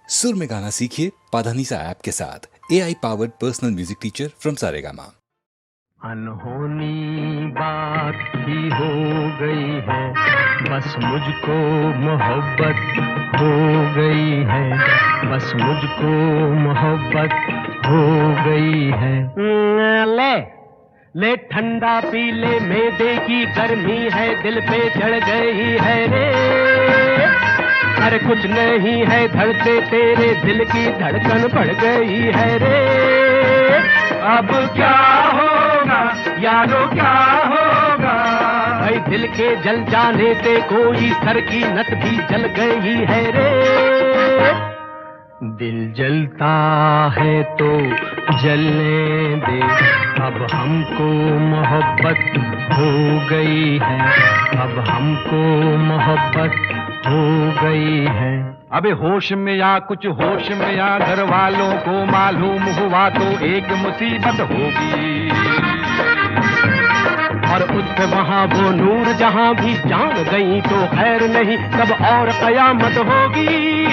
सुर में गाना सीखिए पाधानीसा ऐप के साथ। AI powered personal music teacher from Saregama. अनहोनी बात ही हो गई है, बस मुझको मोहब्बत हो गई है, बस मुझको मोहब्बत हो गई है। ले ले ठंडा पी ले, मैदे की गर्मी है दिल पे चढ़ गई है रे। अरे कुछ नहीं है धड़के तेरे दिल की धड़कन बढ़ गई है रे। अब क्या होगा यारो क्या होगा, भाई दिल के जल जाने से कोई सर की नस भी जल गई है रे। दिल जलता है तो जलने दे, अब हमको मोहब्बत हो गई है, अब हमको मोहब्बत हो गई है। अबे होश में या कुछ होश में या, घर वालों को मालूम हुआ तो एक मुसीबत होगी, और उस पे वहाँ वो नूर जहाँ भी जान गई तो खैर नहीं, तब और कयामत होगी।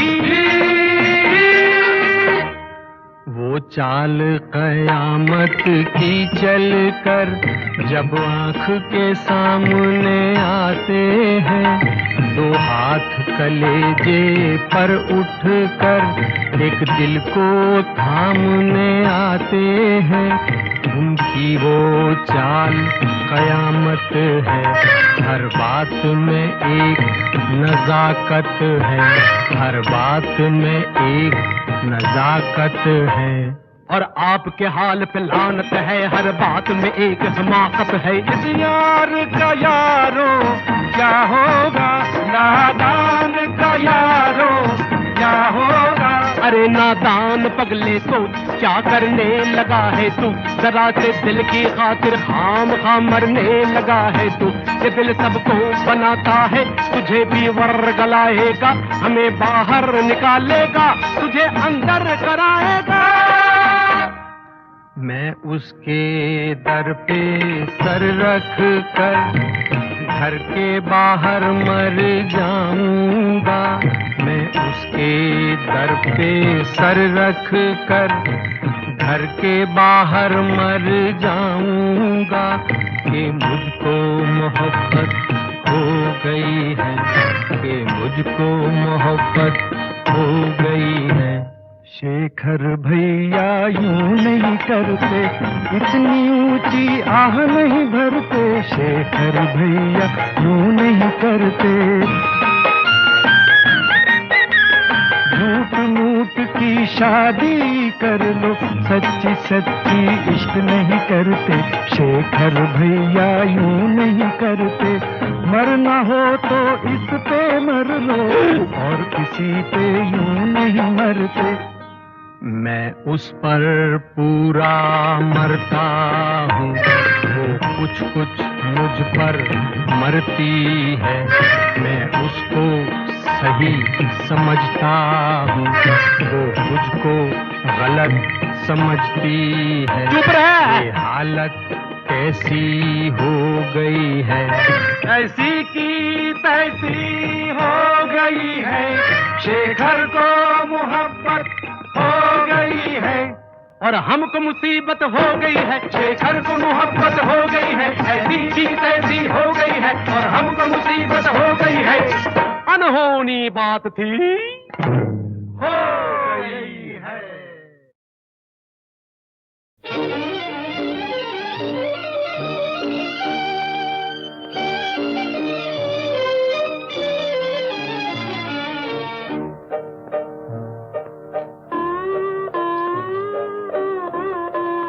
वो चाल कयामत की चल कर जब आँख के सामने आते हैं, दो हाथ कलेजे पर उठ कर एक दिल को थामने आते हैं। उनकी वो चाल कयामत है, हर बात में एक नजाकत है, हर बात में एक नजाकत है। और आपके हाल पे लानत है, हर बात में एक हमाकत है। इस यार का यारो क्या होगा, नादान का यारो क्या होगा। अरे नादान पगले सोच क्या करने लगा है तू, जरा से दिल की खातिर खाम खाम मरने लगा है तू। ये दिल सबको बनाता है, तुझे भी वर्गलाएगा, हमें बाहर निकालेगा, तुझे अंदर कराएगा। मैं उसके दर पे सर रख कर घर के बाहर मर जाऊंगा, मैं उसके दर पे सर रख कर घर के बाहर मर जाऊंगा, कि मुझको मोहब्बत हो गई है, कि मुझको मोहब्बत हो गई है। शेखर भैया यूं नहीं करते, इतनी ऊंची आह नहीं भरते, शेखर भैया यूं नहीं करते। झूठ मूठ की शादी कर लो, सच्ची सच्ची इश्क नहीं करते, शेखर भैया यूं नहीं करते। मरना हो तो इस पे मर लो, और किसी पे यूं नहीं मरते। मैं उस पर पूरा मरता हूँ, वो कुछ कुछ मुझ पर मरती है, मैं उसको सही समझता हूँ, वो मुझको गलत समझती है। चुप रह! ये हालत कैसी हो गई है, ऐसी की तैसी हो गई है। शेखर को मोहब्बत हो गई है, और हमको मुसीबत हो गई है। शेखर को मोहब्बत हो गई है, ऐसी की तैसी हो गई है, और हमको मुसीबत हो गई है। अनहोनी बात थी हो गई है।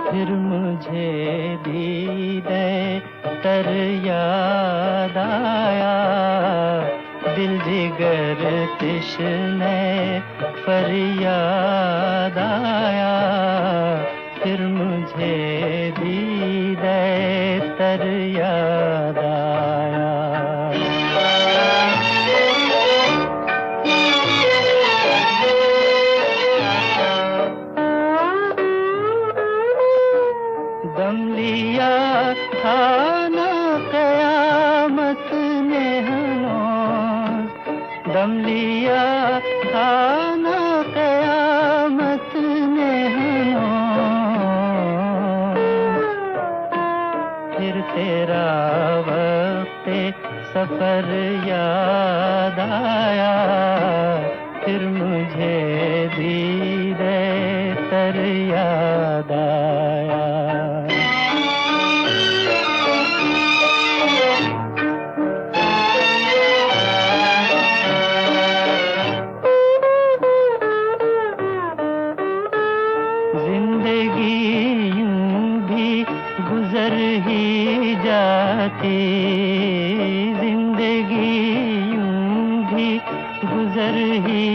फिर मुझे दीदे तर याद आया, दिल जिगर तिश्ने फरियाद आया। फिर मुझे दीदे तर याद आया। दम लिया था ना कयामत ने हनोज, दम लिया था ना कयामत सफर याद आया, फिर मुझे दीदे तर याद आया। जिंदगी यूं भी गुजर ही जाती, जिंदगी यूं भी गुजर ही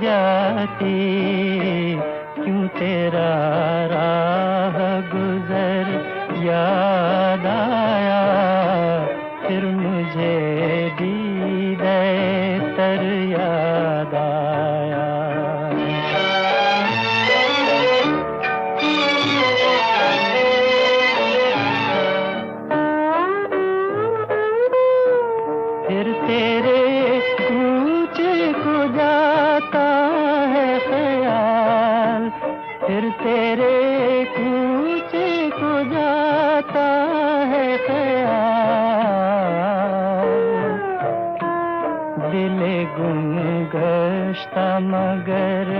जाती, क्यों तेरा राह गुजर याद आया, फिर मुझे दीदे तर याद आया। फिर तेरे कूचे को जाता है ख्याल, फिर तेरे कूचे को जाता है ख्याल, दिले गुम गश्ता मगर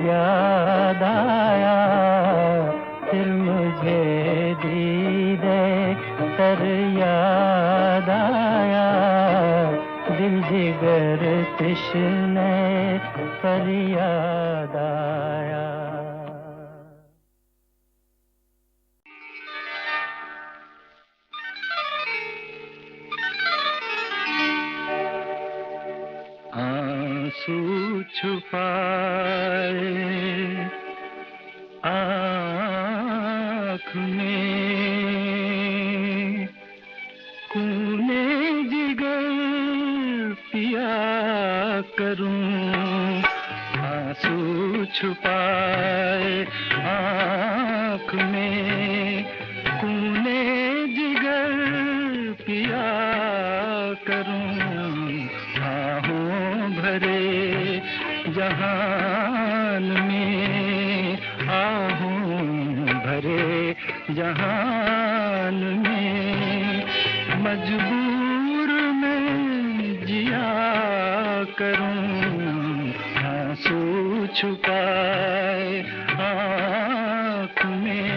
याद आया, फिर मुझे दीदे तर याद आया, दिल जिगर तृष्णे पर याद आया। आंसू छुपाए आँख में, खूने जिगर पिया करूं, आंसू छुपाए आँख में, खूने जिगर पिया करूं, आहों भरे जहान में, आहों भरे जहान में, मजबूर मैं जिया करूं, आंसू छुपाए आँख में।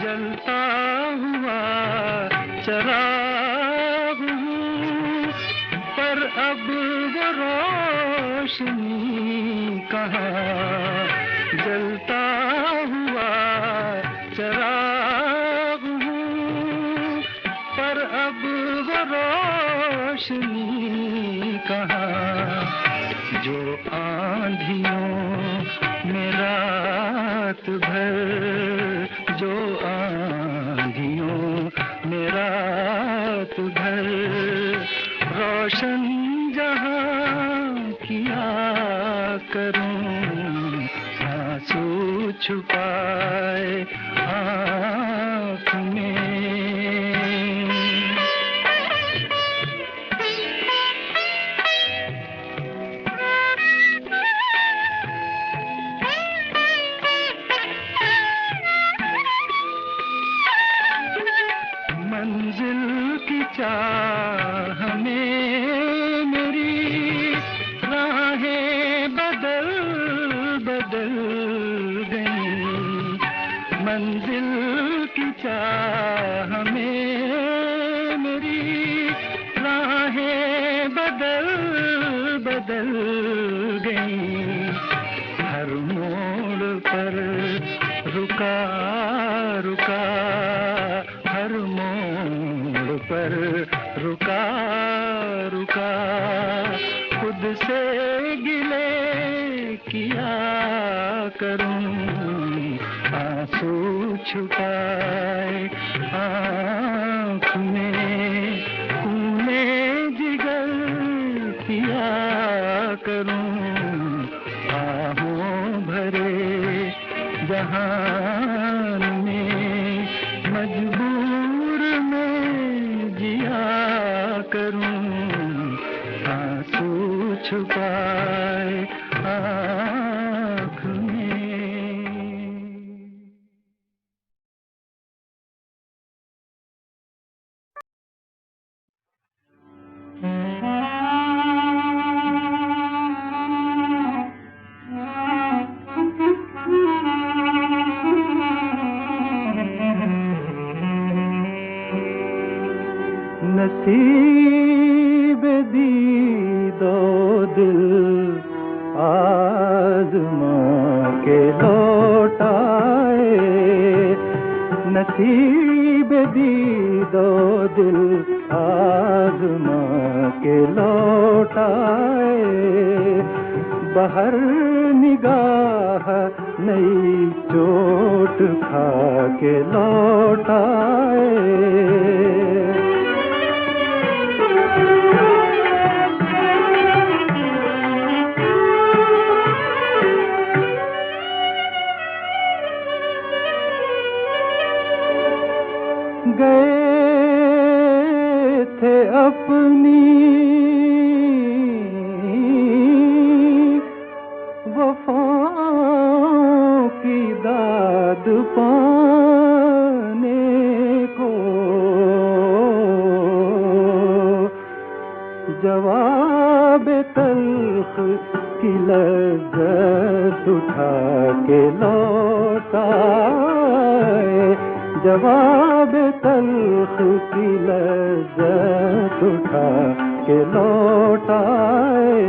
जलता हुआ चराग हूँ, पर अब वो रोशनी कहाँ, जलता हुआ चराग हूँ, पर अब वो रोशनी कहाँ, जो आंधियों में रात भर, जो आंधियों में रात भर रोशन जहां किया करूं, आंसू छुपाए आँख में। मंजिल की चाह में मेरी राहें बदल बदल गई, मंजिल की चाह में मेरी राहें बदल बदल गई, हर मोड़ पर रुका रुका, हर मोड़ पर रुका रुका, खुद से गिले किया करूं, आंसू छुपाए आँख में, खूने जिगर पिया करूं, आहों भरे जहान में, मजबूर मैं जिया करूं, आंसू छुपाए नसीब दीदो दिल आज़मा के लौटाए, नसीब दीदो दिल आज़मा के लौटाए, बाहर निगाह नई चोट खा के लौटाए। गए थे अपनी वफ़ाओं की दाद पाने को, जवाब तल्ख की लज़्ज़त उठा के लौटाए, जवाब तल्ख की लज़्ज़त उठा के लौटाए।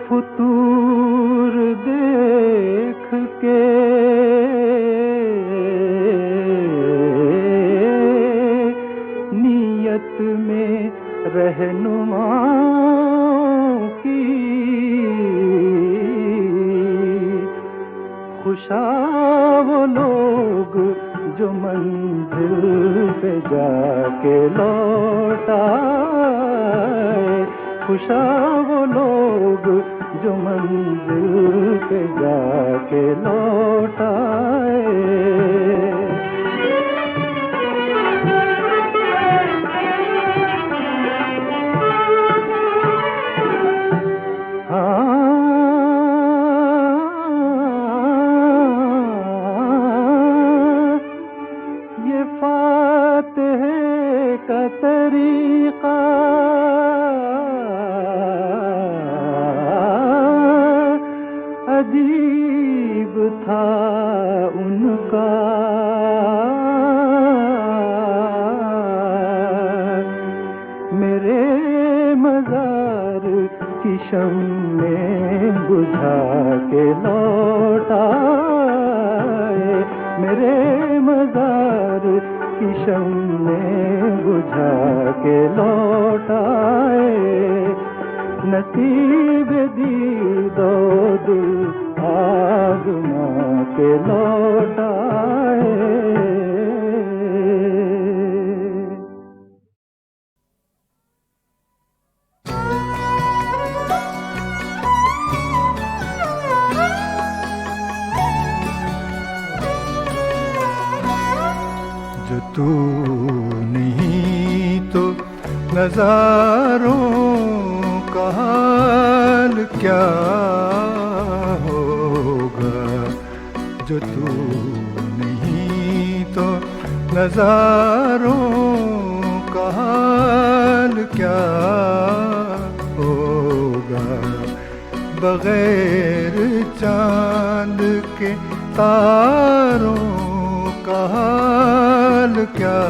फुतूर देख के नीयत में रहनुमाओं की, खुशा वो लोग जो मंजिल पे जाके लौटाए, खुशा वो लोग जो मंजिल पे जाके लौटाए। ये फातिह का तरीका अजीब था उनका, मेरे मज़ार की शम्में बुझा के लौटाए, मेरे मज़ार की शम्में बुझा के लौटाए, नसीब दीदो दिल आज़मा के लौटाए। जो तू नहीं तो नज़ारों का हाल क्या होगा, जो तू नहीं तो नज़ारों का हाल क्या होगा, बगैर चांद के तारों का हाल क्या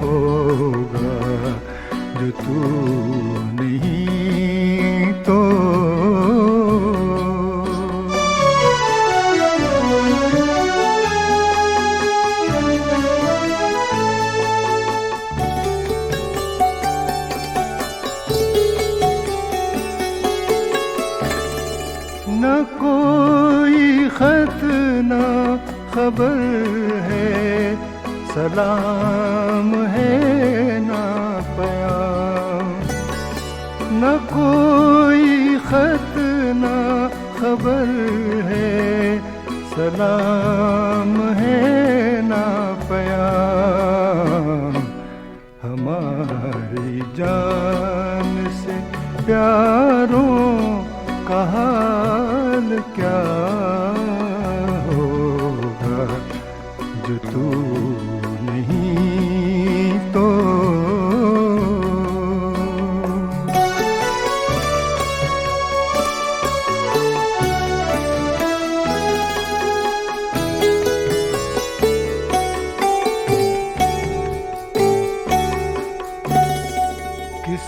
होगा, जो तू नहीं तो। न कोई खत न खबर है, सलाम है ना प्याम, न कोई खत न खबर है, सलाम है ना प्याम, हमारी जान से प्यारों का हाल क्या होगा, जो तू नहीं तो।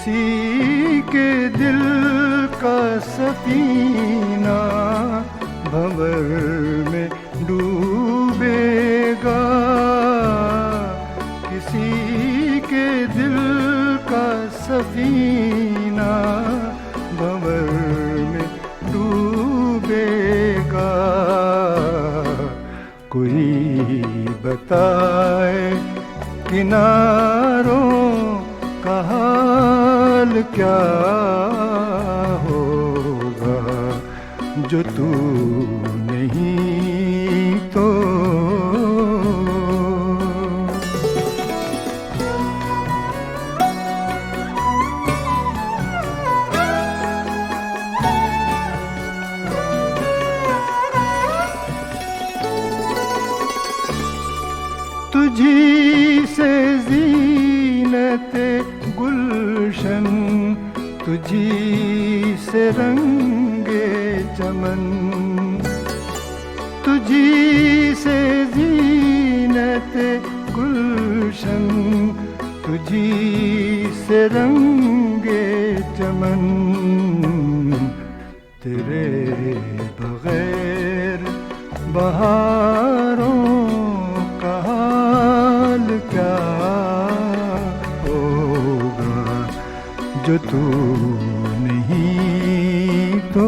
किसी के दिल का सफीना भंवर में डूबेगा, किसी के दिल का सफीना भंवर में डूबेगा। कोई बताए किनारों का हाल क्या होगा, जो तू नहीं तो। तुझी से ज़ीनते गुलशन, तुझी से रंगे चमन, तुझी से ज़ीनते गुलशन, तुझी से रंगे चमन। तेरे बगैर बहारों का हाल क्या होगा, जो तू नहीं तो।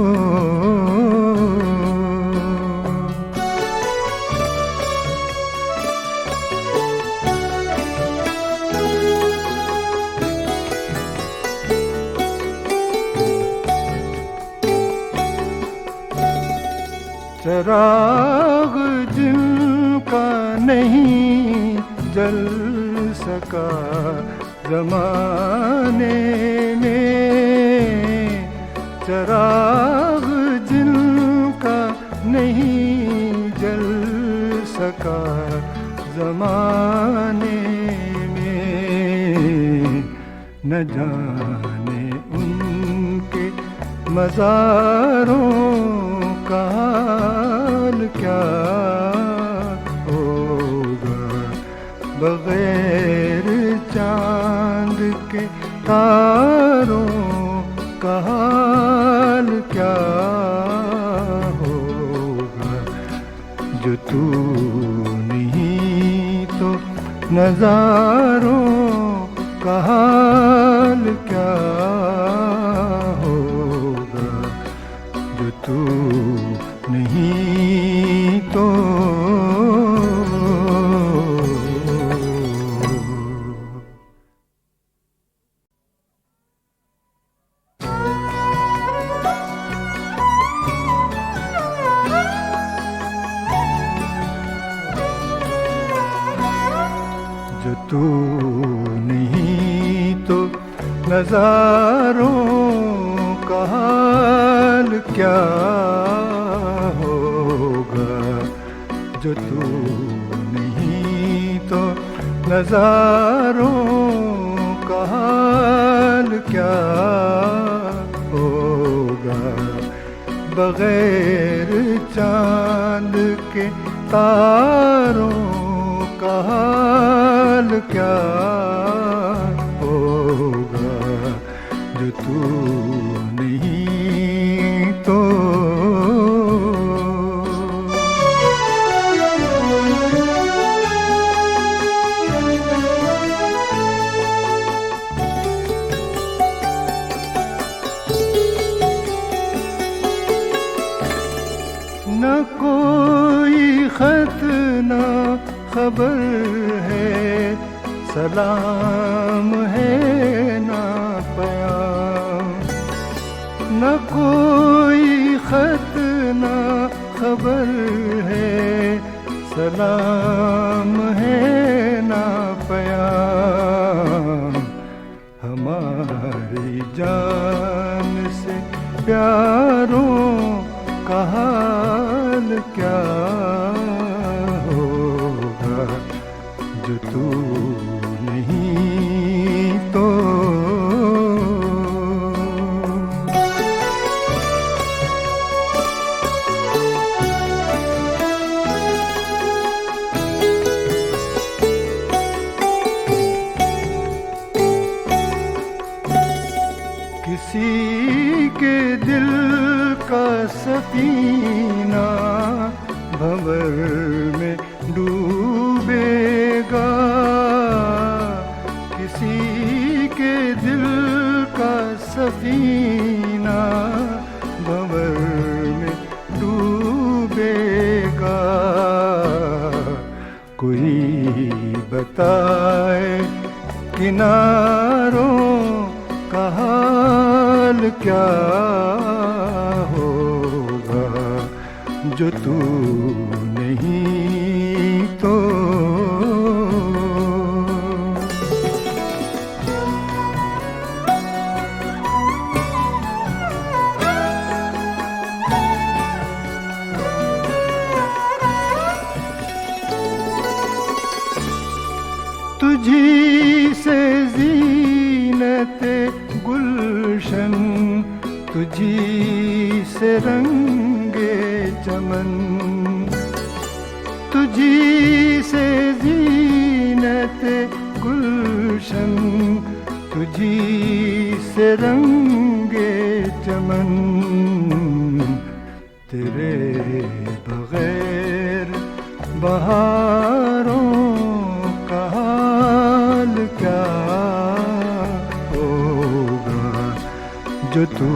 चराग जिनका नहीं जल सका ज़माने में, चराग जिनका नहीं जल सका ज़माने में, न जाने उनके मज़ारों का हाल क्या होगा, बगैर चांद के तारों का हाल क्या होगा, जो तू नहीं तो। नज़ारों का हाल क्या होगा, जो तू नहीं तो। जो तू नहीं तो नज़ारों का हाल क्या होगा, जो तू नहीं तो। नज़ारों का हाल क्या होगा, बगैर चांद के तारों का हाल क्या होगा, जो तू नहीं तो। न कोई खत न खबर है, सलाम है ना पैगाम। न कोई खत न खबर है, सलाम है ना पैगाम। हमारी जान से प्यारों का हाल क्या होगा, जो तू नहीं तो। किसी के दिल का सफीना भंवर में डूबेगा, किसी के दिल का सफीना भंवर में डूबेगा। कोई बताए किनारों का हाल क्या होगा, जो तू नहीं तो। तुझी से ज़ीनते गुलशन, तुझी से रंगे चमन, तुझी से ज़ीनते गुलशन, तुझी से रंगे चमन। तेरे बगैर बहारों का हाल क्या होगा, जो तू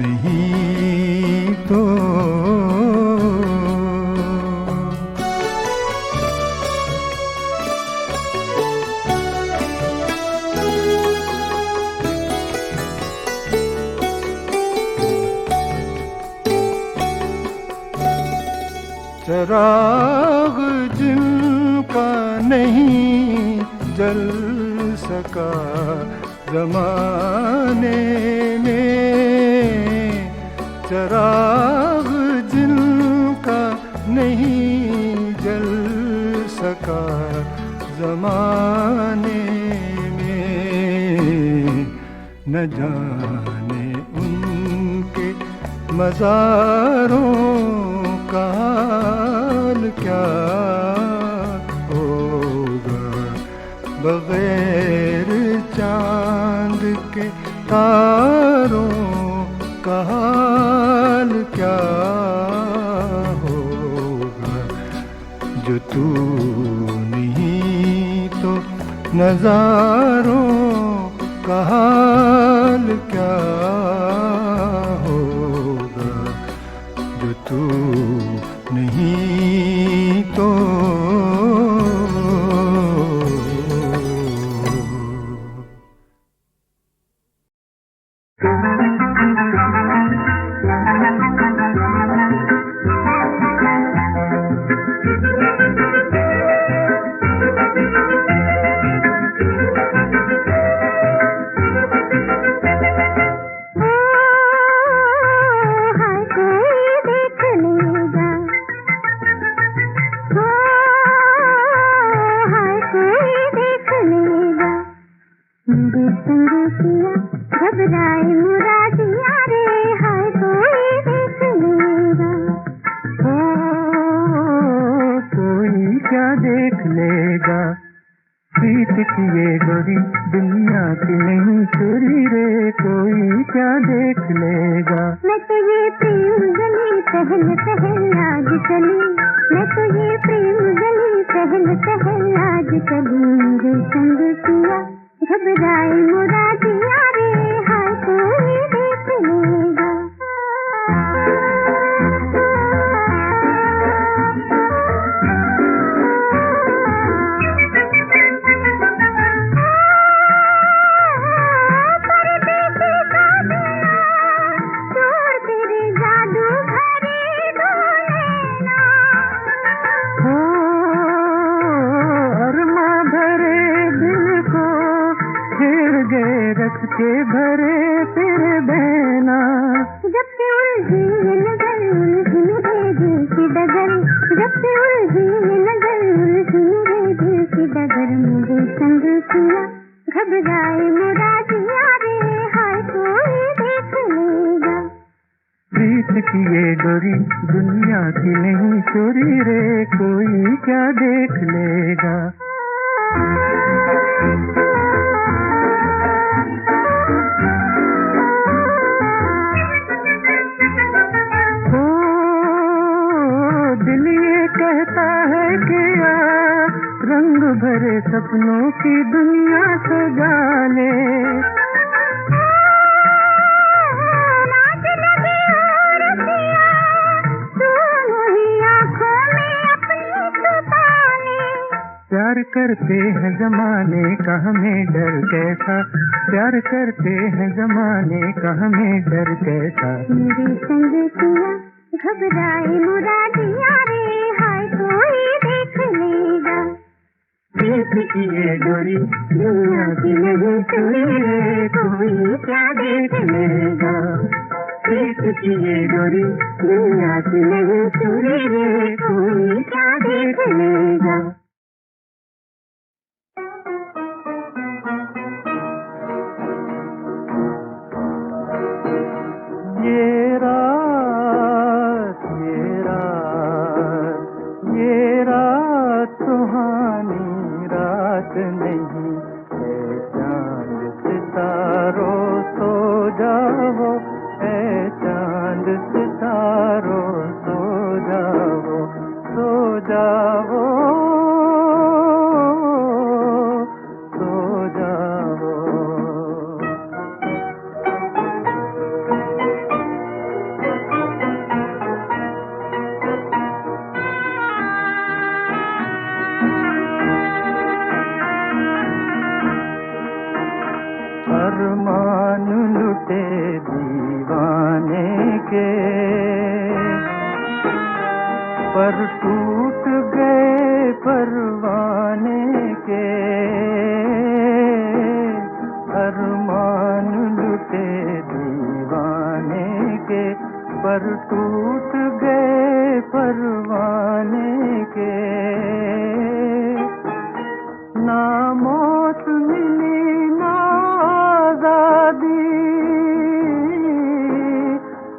नहीं तो। चराग जिनका नहीं जल सका ज़माने में, चराग जिनका नहीं जल सका ज़माने में, न जाने उनके मज़ारों का हाल क्या होगा, बगैर चांद के तारों का हाल क्या होगा, जो तू नहीं तो नज़ारों का हाल क्या होगा, जो तू नहीं तो। सपनों की दुनिया सजा ले। प्यार करते हैं जमाने का हमें डर कैसा, प्यार करते हैं जमाने का हमें डर कैसा। मेरे संग किया घबराए मुरादिया रे, हाय कोई देख लेगा। प्रीत की ये डोरी दुनिया की नहीं चुरी रे, कोई क्या देख लेगा। प्रीत की ये डोरी दुनिया की नहीं चुरी रे, कोई क्या देख लेगा। ये रात सुहानी रात नहीं है, चांद सितारों सो जाओ, है चांद सितारों सो जाओ, सो जाओ, सो जाओ। अरमान लुटे दीवाने के, पर टूट गए परवाने के। अरमान लुटे दीवाने के, पर टूट गए परवाने के। ना मौत मिली ना आजादी,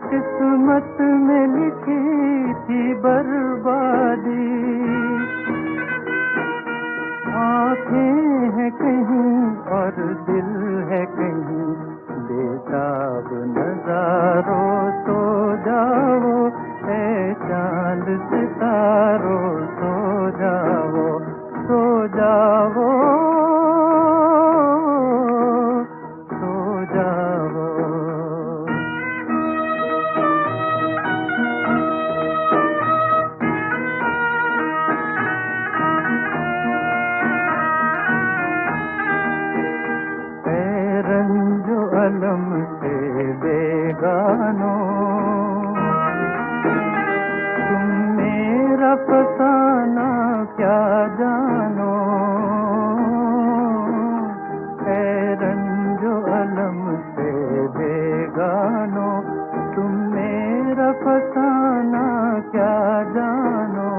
किस्मत में लिखी थी बर्बादी। आँखें हैं कहीं और दिल है कहीं, बेताब नजारों सो जाओ, है चांद सितारों सो जाओ, सो जाओ, सो जाओ। ऐ रंजो अलम से बेगानो, तुम मेरा फसाना क्या जानो। ऐ रंजो अलम से बेगानो, तुम मेरा फसाना क्या जानो।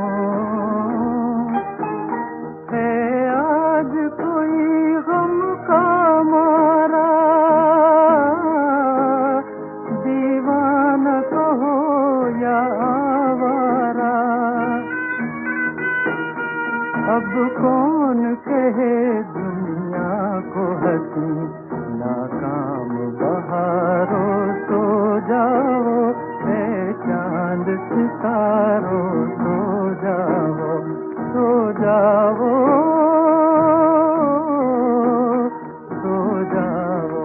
है आज कोई गम का मारा, दीवाना कहो या आवारा। अब कौन कहे दुनिया को हंसी, नाकाम बहारों सो जाओ, है चांद सितारों सो जाओ, सो जाओ, सो जाओ।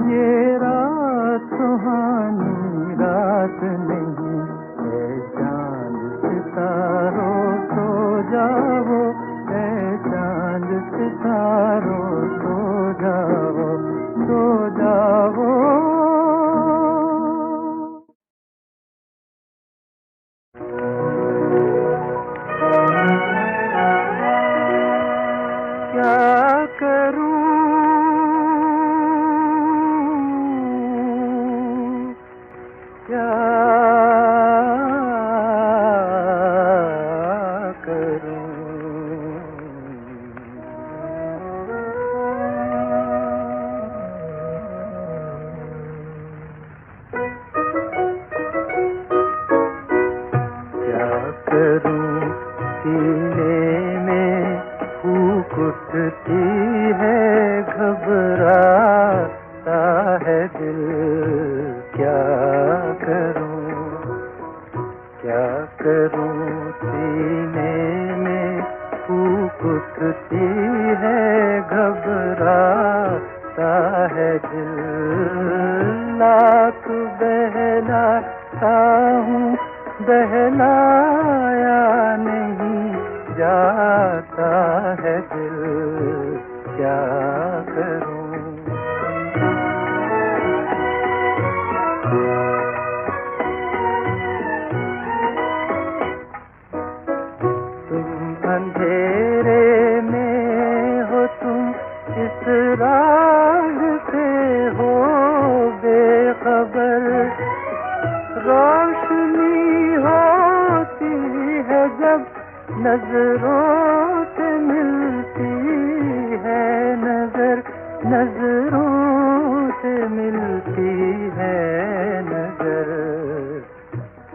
ये रात सुहानी रात नहीं है, चांद सितारों सो जाओ, है चांद सितारों सो जाओ, सो जाओ। क्या करूं, क्या करूं। क्या करूं, सीने में फूंक उठती है, घबराता है दिल। क्या करूं, क्या करूं, सीने में फूंक उठती है घबराता है दिल, लाख बहलाता हूँ बहलाया नहीं जाता है दिल, क्या करूँ। अंधेरे में हो तुम, इस राज से हो बेखबर, रोशनी होती है जब नजरों से मिलती है नजर, नजरों से मिलती है नजर,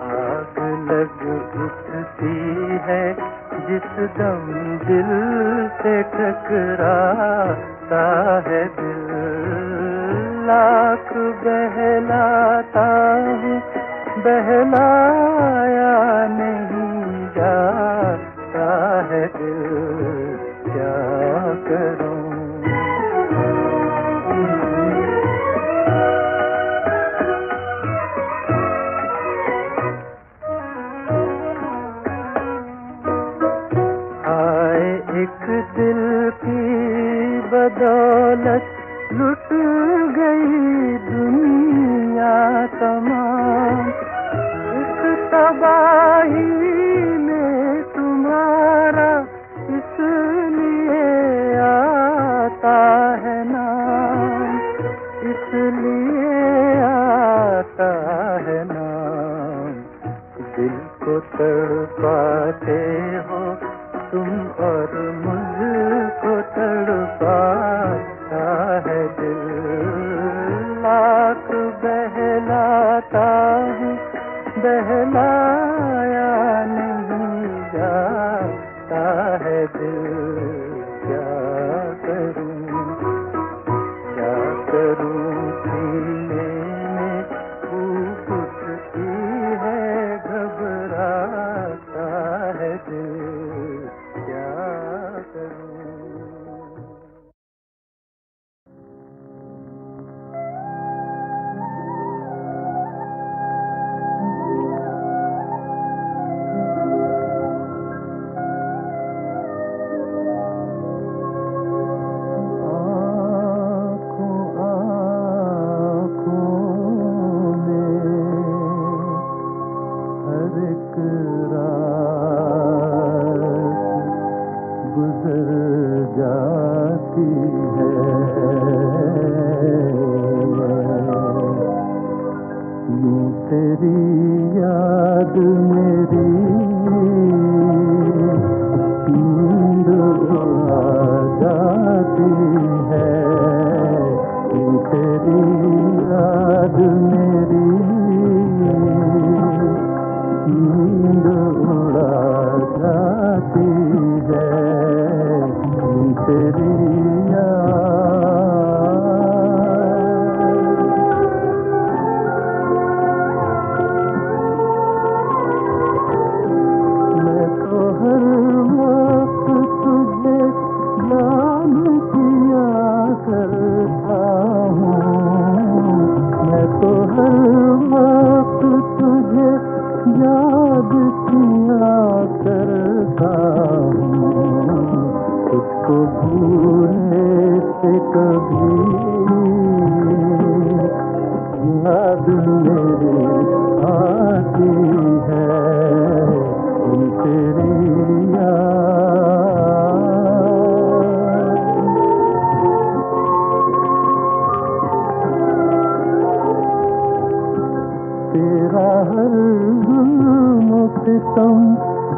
आग लग उठती है जिस दम दिल से टकराता है दिल, लाख बहलाता हूँ बहलाया नहीं जाता है दिल, क्या करूँ। एक दिल की बदौलत लुट गई दुनिया तमाम, इस तबाही में तुम्हारा इसलिए आता है नाम, इसलिए आता है नाम, दिल को तड़पाते हो तुम और मुझको तड़पाता है दिल, लाख बहलाता हूँ बहलाया नहीं जाता है दिल, क्या करूँ, क्या करूँ। सीने में फूट उठती है घबराता है दिल, क्या करूं। तेरा हर सितम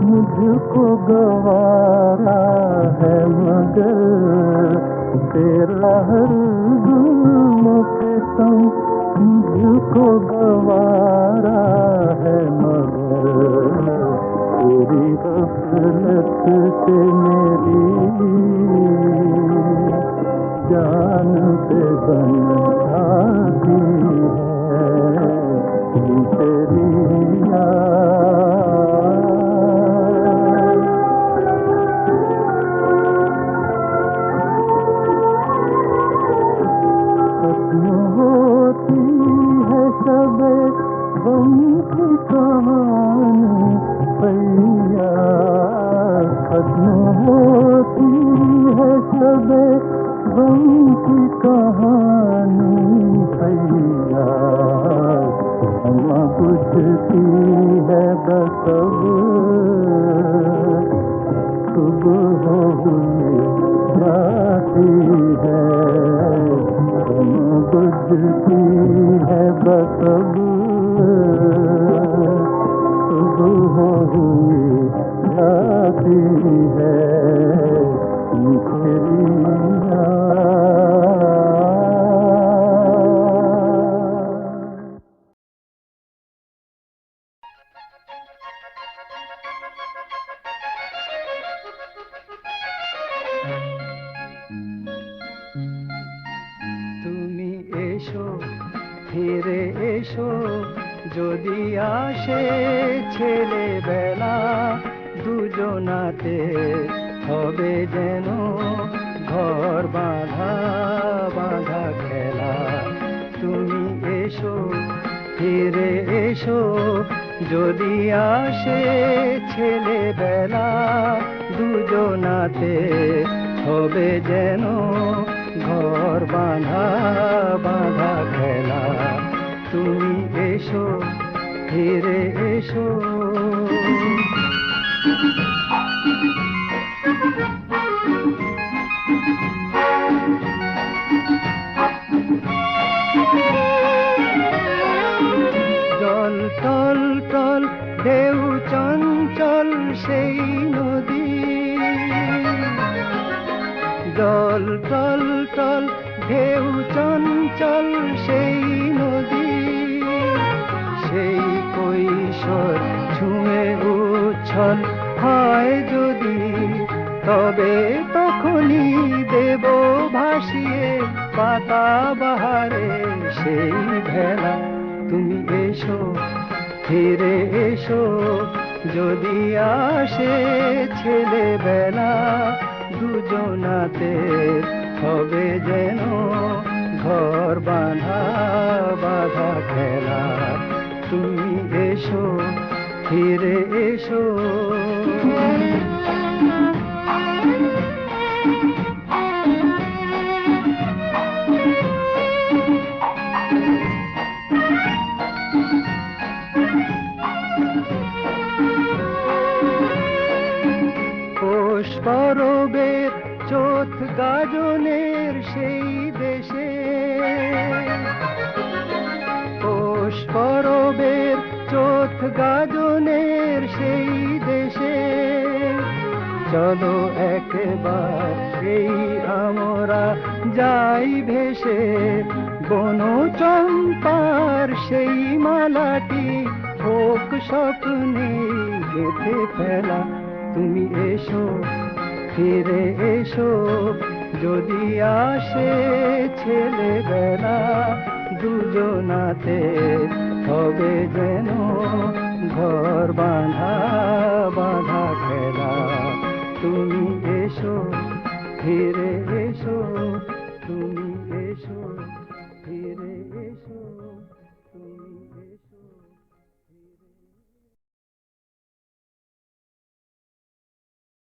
मुझको गवारा है, मगर तेरा हर सितम मुझको गवारा है, मगर तेरी गफलत से मेरी जान पे बन जाती है तेरी याद। गम की कहानी भैया खत्म होती है सबे गम की कहानी भैया क्षमा बुझती है बस अब सुबह हुई जाती है क्षमा बुझती है बस अब सुबह हुई जाती है निखरिया। তুমি এসো ফিরে এসো যদি আসে ছেলেবেলা দুজনাতে হবে যেন ঘর বাঁধা বাঁধা খেলা। তুমি এসো ফিরে এসো যদি আসে ছেলেবেলা দুজনাতে হবে যেন ঘর বাঁধা বাঁধা খেলা। তুমি এসো ফিরে এসো। জল টল টল ঢেউ চঞ্চল সেই নদী, জল টল টল ঢেউ চঞ্চল সেই নদী, সেই কৈশোর ছুঁয়ে উচ্ছল হয় যদি তবে তখনই দেব ভাসিয়ে পাতা বাহারে সেই ভেলা। তুমি এসো ফিরে এসো যদি আসে ছেলেবেলা দুজনাতে হবে যেন ঘর বাঁধা বাঁধা খেলা। তুমি এসো ফিরে এসো। পৌষ পরবের চোথ গাজনের সেই দেশে, পৌষ পরবের চোথ গাজনের সেই দেশে চলো একবার সেই আমরা যাই ভেসে বন চম্পার সেই মালাটি হোক স্বপ্নে গেঁথে ফেলা। তুমি এসো ফিরে এসো যদি আসে ছেলেবেলা দুজনাতে হবে যেন ঘর বাঁধা বাঁধা খেলা। তুমি এসো ফিরে